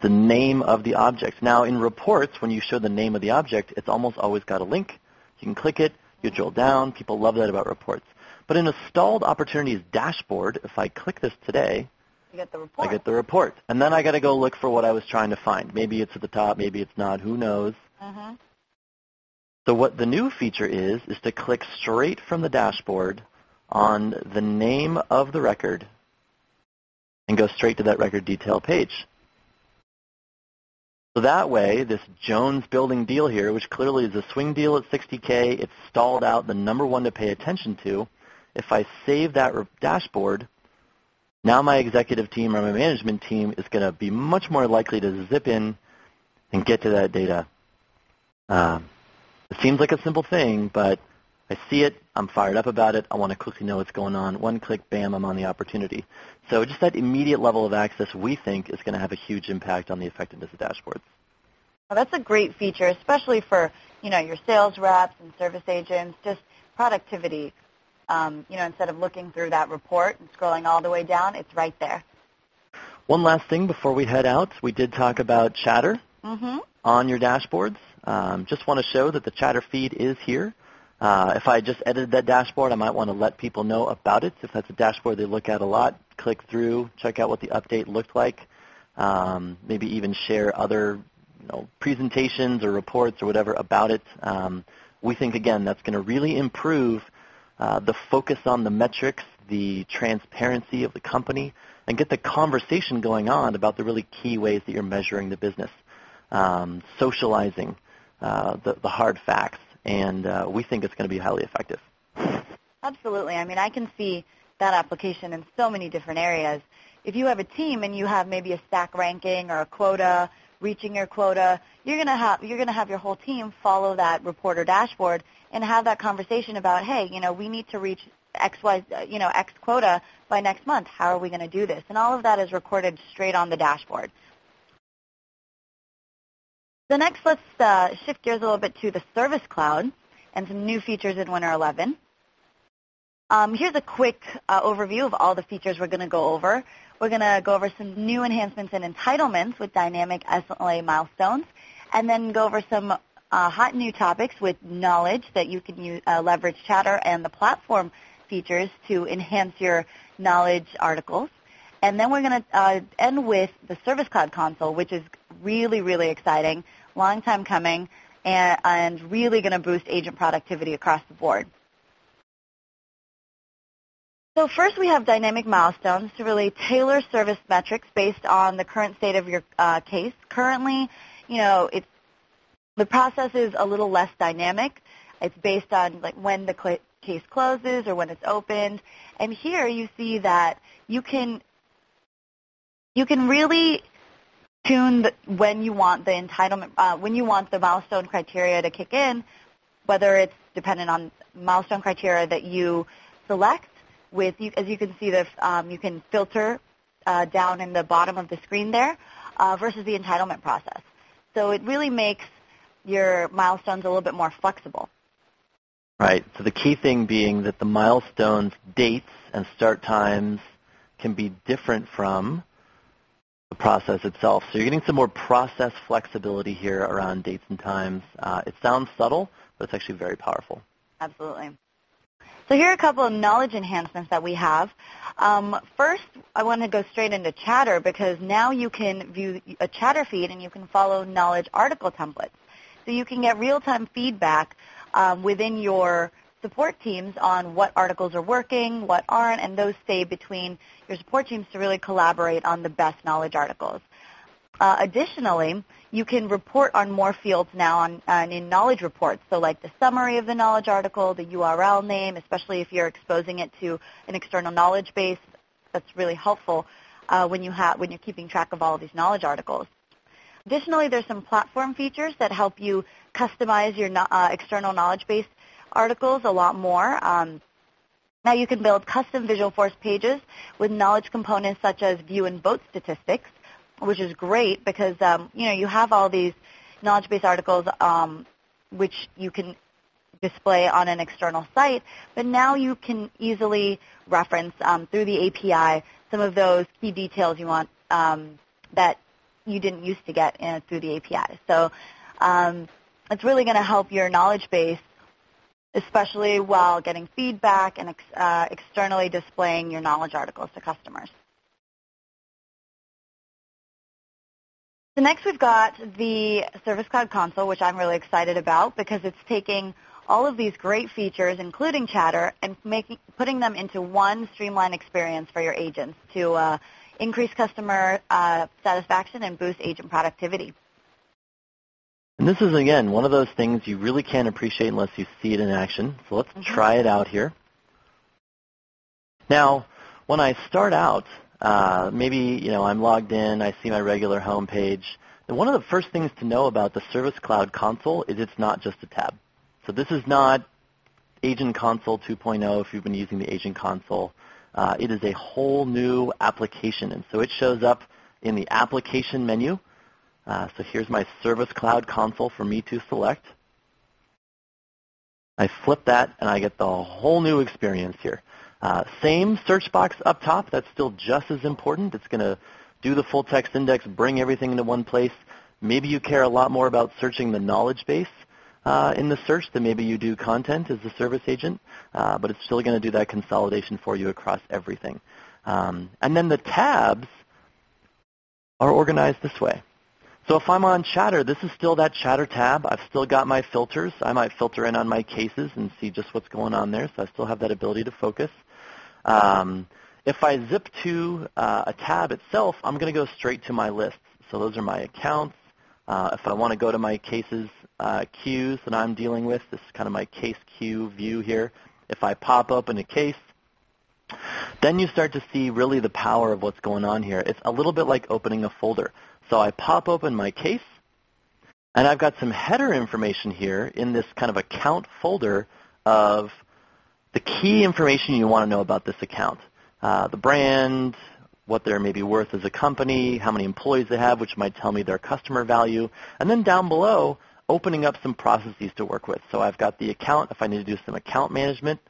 The name of the object. Now, in reports, when you show the name of the object, it's almost always got a link. You can click it. You drill down. People love that about reports. But in a stalled opportunities dashboard, if I click this today, you get the report. I get the report. And then I got to go look for what I was trying to find. Maybe it's at the top. Maybe it's not. Who knows? Mm-hmm. So what the new feature is to click straight from the dashboard on the name of the record and go straight to that record detail page. So that way, this Jones Building deal here, which clearly is a swing deal at 60K, it's stalled out, the number one to pay attention to. If I save that dashboard, now my executive team or my management team is going to be much more likely to zip in and get to that data. It seems like a simple thing, but I see it, I'm fired up about it, I want to quickly know what's going on. One click, bam, I'm on the opportunity. So just that immediate level of access, we think, is going to have a huge impact on the effectiveness of dashboards. Well, that's a great feature, especially for, your sales reps and service agents, just productivity. Instead of looking through that report and scrolling all the way down, it's right there. One last thing before we head out, we did talk about chatter on your dashboards. Just want to show that the chatter feed is here. If I just edited that dashboard, I might want to let people know about it. If that's a dashboard they look at a lot, click through, check out what the update looked like, maybe even share other presentations or reports or whatever about it. We think, again, that's going to really improve the focus on the metrics, the transparency of the company, and get the conversation going on about the really key ways that you're measuring the business, socializing the hard facts, and we think it's going to be highly effective. Absolutely. I mean, I can see that application in so many different areas. If you have a team and you have maybe a stack ranking or a quota, reaching your quota, you're going to have your whole team follow that report or dashboard and have that conversation about, hey, we need to reach X quota by next month. How are we going to do this? And all of that is recorded straight on the dashboard. So next, let's shift gears a little bit to the Service Cloud and some new features in Winter 11. Here's a quick overview of all the features we're going to go over. We're going to go over some new enhancements and entitlements with dynamic SLA milestones, and then go over some hot new topics with knowledge that you can leverage Chatter and the platform features to enhance your knowledge articles. And then we're going to end with the Service Cloud console, which is really, really exciting, long time coming, and really going to boost agent productivity across the board. So first we have dynamic milestones to really tailor service metrics based on the current state of your case. Currently, the process is a little less dynamic. It's based on like when the case closes or when it's opened. And here you see that you can really tune when you want the entitlement, when you want the milestone criteria to kick in, whether it's dependent on milestone criteria that you select. As you can see, you can filter down in the bottom of the screen there versus the entitlement process. So it really makes your milestones a little bit more flexible. Right. So the key thing being that the milestones dates and start times can be different from the process itself. So you're getting some more process flexibility here around dates and times. It sounds subtle, but it's actually very powerful. Absolutely. So here are a couple of knowledge enhancements that we have. First, I want to go straight into Chatter because now you can view a Chatter feed and you can follow knowledge article templates. So you can get real-time feedback within your support teams on what articles are working, what aren't, and those stay between your support teams to really collaborate on the best knowledge articles. Additionally, you can report on more fields now in knowledge reports, so like the summary of the knowledge article, the URL name, especially if you're exposing it to an external knowledge base. That's really helpful when you're keeping track of all of these knowledge articles. Additionally, there's some platform features that help you customize your external knowledge base articles a lot more. Now you can build custom Visualforce pages with knowledge components such as view and vote statistics, which is great because you have all these knowledge base articles which you can display on an external site, but now you can easily reference through the API some of those key details you want that you didn't used to get through the API. So it's really going to help your knowledge base, especially while getting feedback and externally displaying your knowledge articles to customers. So next we've got the Service Cloud console, which I'm really excited about because it's taking all of these great features, including Chatter, and putting them into one streamlined experience for your agents to increase customer satisfaction and boost agent productivity. And this is, again, one of those things you really can't appreciate unless you see it in action. So let's try it out here. Now, when I start out, maybe I'm logged in, I see my regular home page. And one of the first things to know about the Service Cloud console is it's not just a tab. So this is not Agent Console 2.0 if you've been using the Agent Console. It is a whole new application, and so it shows up in the application menu. So here's my Service Cloud console for me to select. I flip that, and I get the whole new experience here. Same search box up top. That's still just as important. It's going to do the full text index, bring everything into one place. Maybe you care a lot more about searching the knowledge base in the search than maybe you do content as the service agent, but it's still going to do that consolidation for you across everything. And then the tabs are organized this way. So if I'm on Chatter, this is still that Chatter tab. I've still got my filters. I might filter in on my cases and see just what's going on there, so I still have that ability to focus. If I zip to a tab itself, I'm going to go straight to my lists. So those are my accounts. If I want to go to my cases queues that I'm dealing with, this is kind of my case queue view here. If I pop open a case, then you start to see really the power of what's going on here. It's a little bit like opening a folder. So I pop open my case, and I've got some header information here in this kind of account folder of the key information you want to know about this account. The brand, what they're maybe worth as a company, how many employees they have, which might tell me their customer value. And then down below, opening up some processes to work with. So I've got the account if I need to do some account management.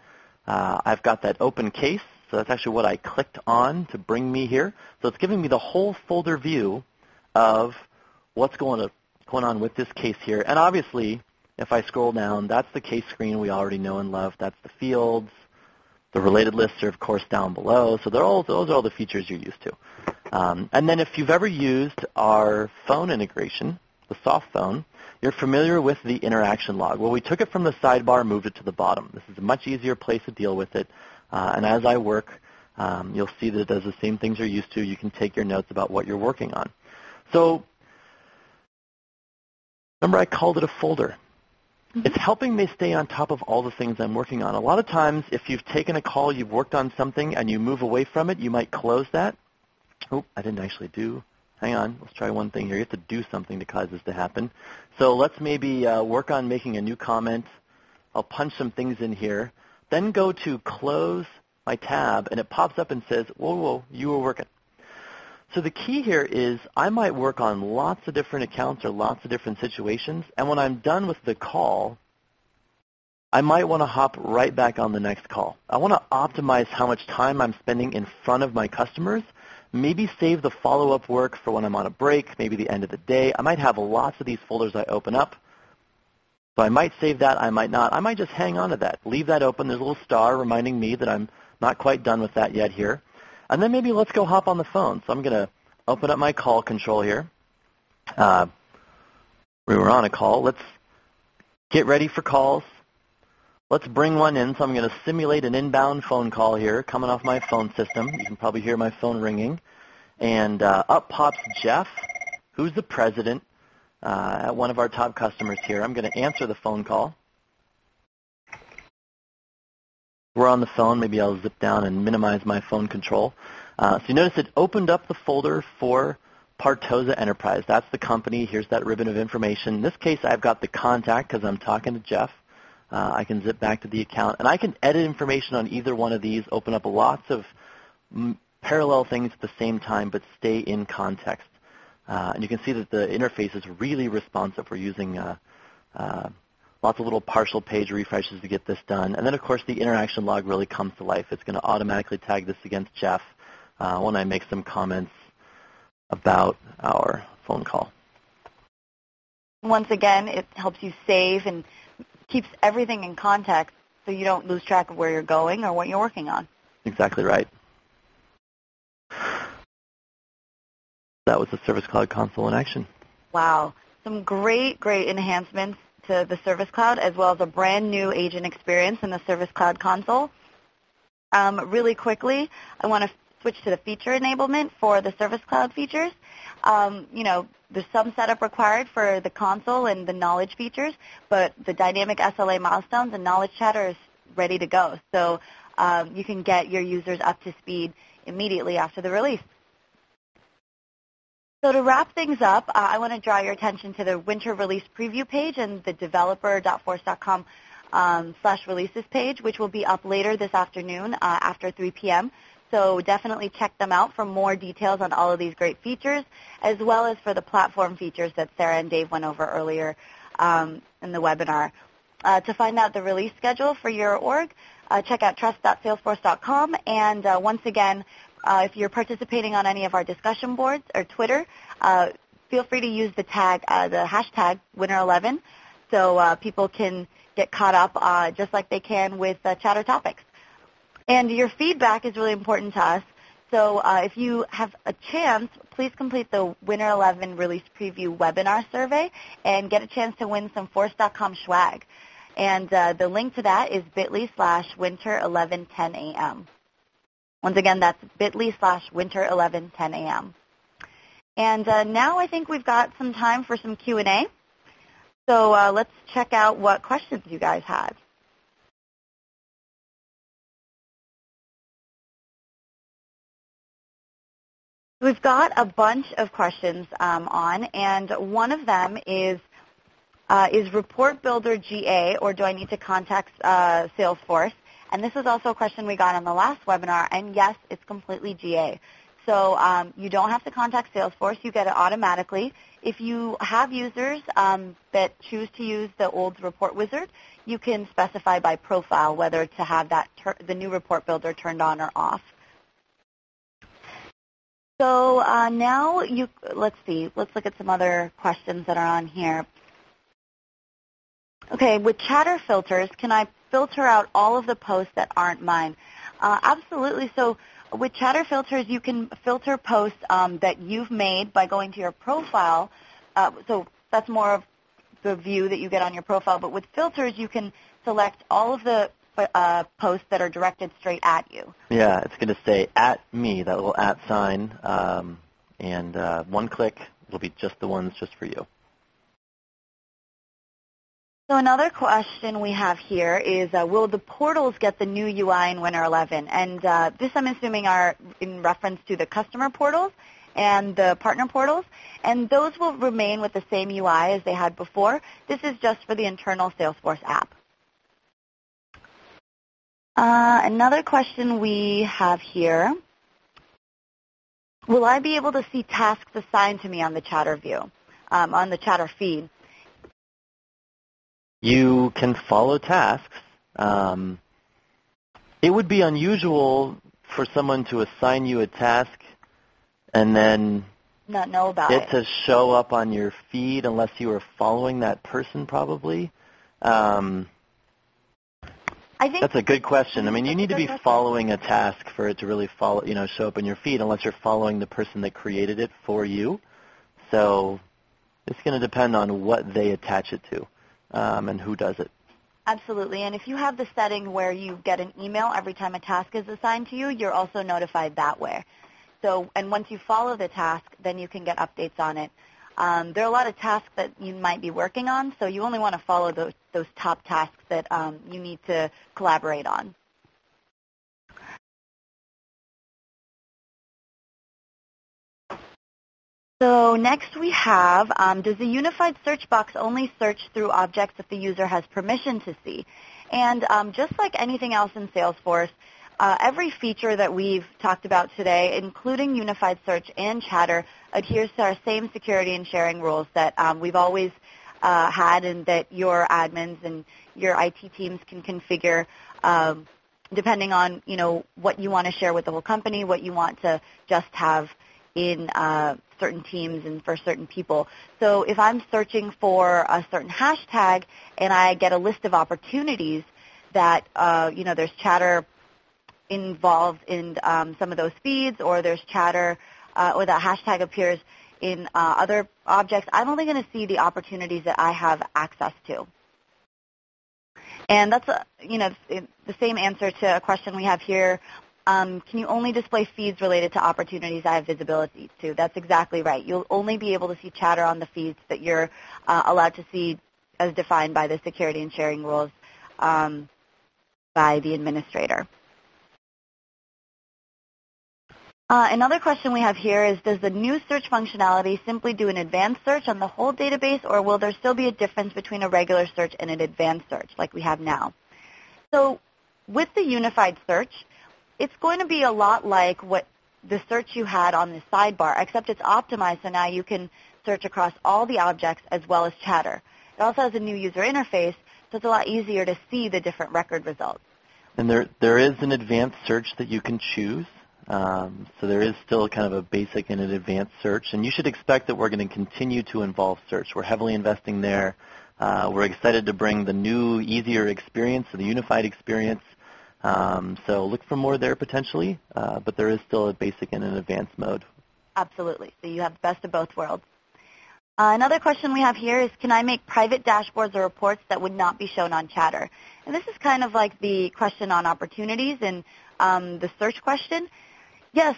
I've got that open case. So that's actually what I clicked on to bring me here. So it's giving me the whole folder view of what's going on with this case here. And obviously, if I scroll down, that's the case screen we already know and love. That's the fields. The related lists are, of course, down below. So those are all the features you're used to. And then if you've ever used our phone integration, the soft phone, you're familiar with the interaction log. Well, we took it from the sidebar, moved it to the bottom. This is a much easier place to deal with it. And as I work, you'll see that it does the same things you're used to. You can take your notes about what you're working on. So remember I called it a folder. It's helping me stay on top of all the things I'm working on. A lot of times, if you've taken a call, you've worked on something, and you move away from it, you might close that. Oh, I didn't actually do. Hang on. Let's try one thing here. You have to do something to cause this to happen. So let's maybe work on making a new comment. I'll punch some things in here. Then go to close my tab, and it pops up and says, whoa, whoa, you were working. So the key here is I might work on lots of different accounts or lots of different situations, and when I'm done with the call, I might want to hop right back on the next call. I want to optimize how much time I'm spending in front of my customers, maybe save the follow-up work for when I'm on a break, maybe the end of the day. I might have lots of these folders I open up, so I might save that, I might not. I might just hang on to that, leave that open. There's a little star reminding me that I'm not quite done with that yet here. And then maybe let's go hop on the phone. So I'm going to open up my call control here. We were on a call. Let's get ready for calls. Let's bring one in. So I'm going to simulate an inbound phone call here coming off my phone system. You can probably hear my phone ringing. And up pops Jeff, who's the president at one of our top customers here. I'm going to answer the phone call. We're on the phone. Maybe I'll zip down and minimize my phone control. So you notice it opened up the folder for Partosa Enterprise. That's the company. Here's that ribbon of information. In this case, I've got the contact because I'm talking to Jeff. I can zip back to the account. And I can edit information on either one of these, open up lots of parallel things at the same time, but stay in context. And you can see that the interface is really responsive. We're using lots of little partial page refreshes to get this done. And then, of course, the interaction log really comes to life. It's going to automatically tag this against Jeff when I make some comments about our phone call. Once again, it helps you save and keeps everything in context so you don't lose track of where you're going or what you're working on. Exactly right. That was the Service Cloud console in action. Wow. Some great, great enhancements to the Service Cloud, as well as a brand new agent experience in the Service Cloud console. Really quickly, I want to switch to the feature enablement for the Service Cloud features. There's some setup required for the console and the knowledge features, but the dynamic SLA milestones and knowledge chatter is ready to go. So you can get your users up to speed immediately after the release. So to wrap things up, I want to draw your attention to the winter release preview page and the developer.force.com /releases page, which will be up later this afternoon after 3 p.m. So definitely check them out for more details on all of these great features, as well as for the platform features that Sarah and Dave went over earlier in the webinar. To find out the release schedule for your org, check out trust.salesforce.com. And once again, if you're participating on any of our discussion boards or Twitter, feel free to use the tag, the hashtag Winter11, so people can get caught up just like they can with Chatter Topics. And your feedback is really important to us. So if you have a chance, please complete the Winter 11 release preview webinar survey and get a chance to win some Force.com swag. And the link to that is bit.ly/winter1110am. Once again, that's bit.ly/winter1110am. And now I think we've got some time for some Q&A. So let's check out what questions you guys had. We've got a bunch of questions on, and one of them is Report Builder GA, or do I need to contact Salesforce? And this is also a question we got on the last webinar, and yes, it's completely GA. So you don't have to contact Salesforce. You get it automatically. If you have users that choose to use the old report wizard, you can specify by profile whether to have that the new report builder turned on or off. So now let's see. Let's look at some other questions that are on here. Okay, with chatter filters, can I filter out all of the posts that aren't mine? Absolutely. So with chatter filters, you can filter posts that you've made by going to your profile. So that's more of the view that you get on your profile. But with filters, you can select all of the posts that are directed straight at you. Yeah, it's going to say at me, that little at sign, and one click, it'll be just the ones just for you. So another question we have here is, will the portals get the new UI in Winter 11? And this, I'm assuming, are in reference to the customer portals and the partner portals. And those will remain with the same UI as they had before. This is just for the internal Salesforce app. Another question we have here, will I be able to see tasks assigned to me on the Chatter view, on the Chatter feed? You can follow tasks. It would be unusual for someone to assign you a task and then not know about it to show up on your feed unless you were following that person, probably. I think that's a good question. I mean, you need to be following a task for it to really show up in your feed, unless you're following the person that created it for you. So it's going to depend on what they attach it to and who does it. Absolutely. And if you have the setting where you get an email every time a task is assigned to you, you're also notified that way. So, and once you follow the task, then you can get updates on it. There are a lot of tasks that you might be working on, so you only want to follow those top tasks that you need to collaborate on. So next we have, does the unified search box only search through objects that the user has permission to see? And just like anything else in Salesforce, every feature that we've talked about today, including unified search and chatter, adheres to our same security and sharing rules that we've always had and that your admins and your IT teams can configure depending on, what you want to share with the whole company, what you want to just have in certain teams and for certain people. So if I'm searching for a certain hashtag and I get a list of opportunities that, there's chatter involved in some of those feeds, or there's chatter, or that hashtag appears in other objects, I'm only going to see the opportunities that I have access to. And that's, the same answer to a question we have here. Can you only display feeds related to opportunities I have visibility to? That's exactly right. You'll only be able to see chatter on the feeds that you're allowed to see as defined by the security and sharing rules by the administrator. Another question we have here is, does the new search functionality simply do an advanced search on the whole database, or will there still be a difference between a regular search and an advanced search like we have now? So with the unified search, it's going to be a lot like what the search you had on the sidebar, except it's optimized so now you can search across all the objects as well as chatter. It also has a new user interface, so it's a lot easier to see the different record results. And there is an advanced search that you can choose. So there is still kind of a basic and an advanced search, and you should expect that we're going to continue to involve search. We're heavily investing there. We're excited to bring the new, easier experience, the unified experience. So look for more there potentially, but there is still a basic and an advanced mode. Absolutely. So you have the best of both worlds. Another question we have here is, can I make private dashboards or reports that would not be shown on Chatter? And this is kind of like the question on opportunities and the search question. Yes,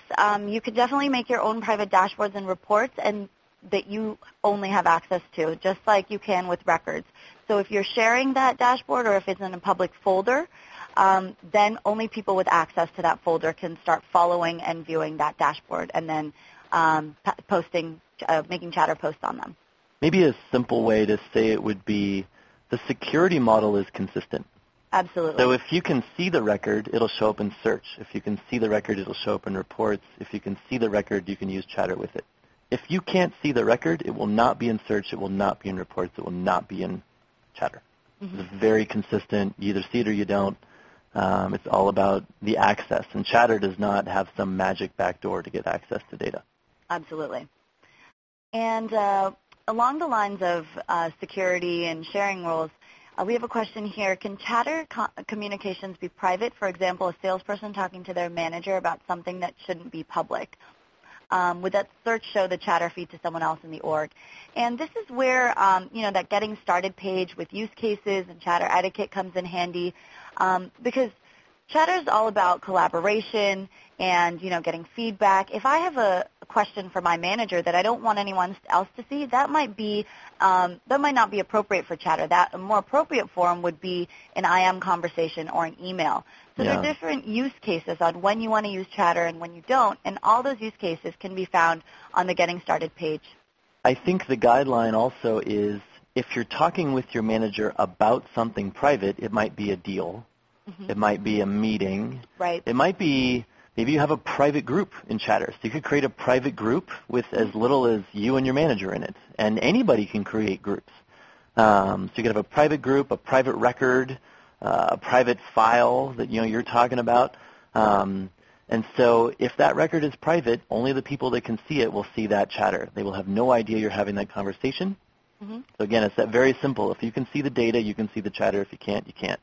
you could definitely make your own private dashboards and reports and that you only have access to, just like you can with records. So if you're sharing that dashboard or if it's in a public folder, then only people with access to that folder can start following and viewing that dashboard and then making Chatter posts on them. Maybe a simple way to say it would be the security model is consistent. Absolutely. So if you can see the record, it'll show up in search. If you can see the record, it'll show up in reports. If you can see the record, you can use Chatter with it. If you can't see the record, it will not be in search. It will not be in reports. It will not be in Chatter. Mm-hmm. It's very consistent. You either see it or you don't. It's all about the access. And Chatter does not have some magic backdoor to get access to data. Absolutely. And along the lines of security and sharing rules, we have a question here. Can Chatter communications be private? For example, a salesperson talking to their manager about something that shouldn't be public. Would that search show the Chatter feed to someone else in the org? And this is where, that getting started page with use cases and Chatter etiquette comes in handy because Chatter is all about collaboration and, getting feedback. If I have a question for my manager that I don't want anyone else to see, that might not be appropriate for Chatter. A more appropriate forum would be an IM conversation or an email. So there are different use cases on when you want to use Chatter and when you don't, and all those use cases can be found on the Getting Started page. I think the guideline also is if you're talking with your manager about something private, it might be a deal. Mm-hmm. It might be a meeting. Right. It might be maybe you have a private group in Chatter. So you could create a private group with as little as you and your manager in it, and anybody can create groups. So you could have a private group, a private record, a private file that you're talking about. And so if that record is private, only the people that can see it will see that Chatter. They will have no idea you're having that conversation. Mm-hmm. So again, it's that very simple. If you can see the data, you can see the Chatter. If you can't, you can't.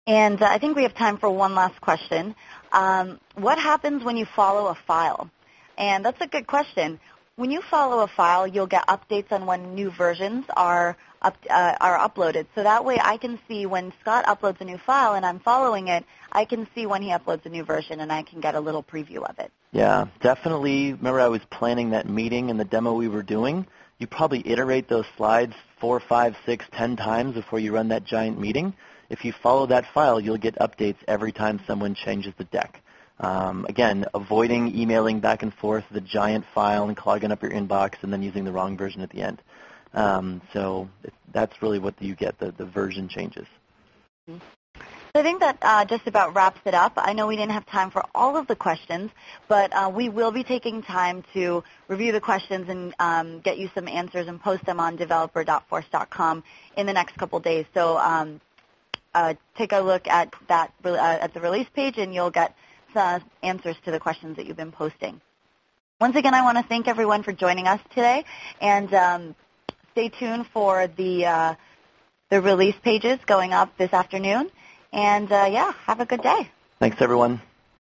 And I think we have time for one last question. What happens when you follow a file? And that's a good question. When you follow a file, you'll get updates on when new versions are uploaded. So that way I can see when Scott uploads a new file and I'm following it, I can see when he uploads a new version and I can get a little preview of it. Yeah, definitely. Remember I was planning that meeting and the demo we were doing? You probably iterate those slides 4, 5, 6, 10 times before you run that giant meeting. If you follow that file, you'll get updates every time someone changes the deck. Again, avoiding emailing back and forth the giant file and clogging up your inbox and then using the wrong version at the end. So that's really what you get, the version changes. So I think that just about wraps it up. I know we didn't have time for all of the questions, but we will be taking time to review the questions and get you some answers and post them on developer.force.com in the next couple days. So take a look at that at the release page, and you'll get answers to the questions that you've been posting. Once again, I want to thank everyone for joining us today, and stay tuned for the release pages going up this afternoon. And, have a good day. Thanks, everyone.